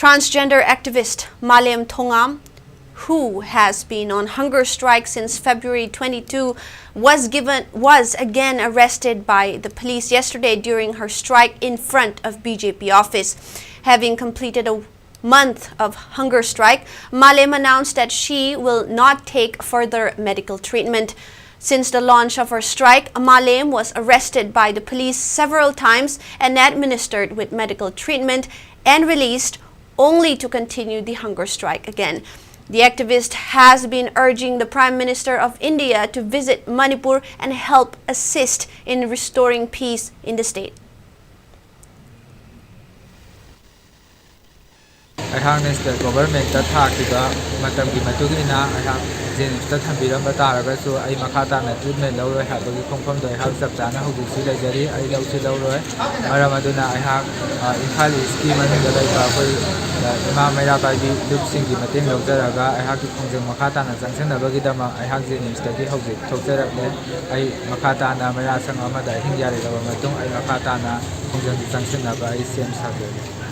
Transgender activist Malem Thongam, who has been on hunger strike since February 22, was again arrested by the police yesterday during her strike in front of BJP office. Having completed a month of hunger strike, Malem announced that she will not take further medical treatment. Since the launch of her strike, Malem was arrested by the police several times and administered with medical treatment and released, only to continue the hunger strike again. The activist has been urging the Prime Minister of India to visit Manipur and help assist in restoring peace in the state. State government Jenista Tambiramba Taragasu, I Makata, treatment lower, have the confirmed the house of Dana, who will see the Jerry, I love to lower. Maramaduna, I have Imphal scheme and the Mamaya by the Luxing, the Matin of Zaraga, I have to come to Makata and Sansan Bagidama, I have the study of the Tokera, I Makata and Amaya Sangamada, I think Yari Matung, I Makatana, Sansan by Same Saturday.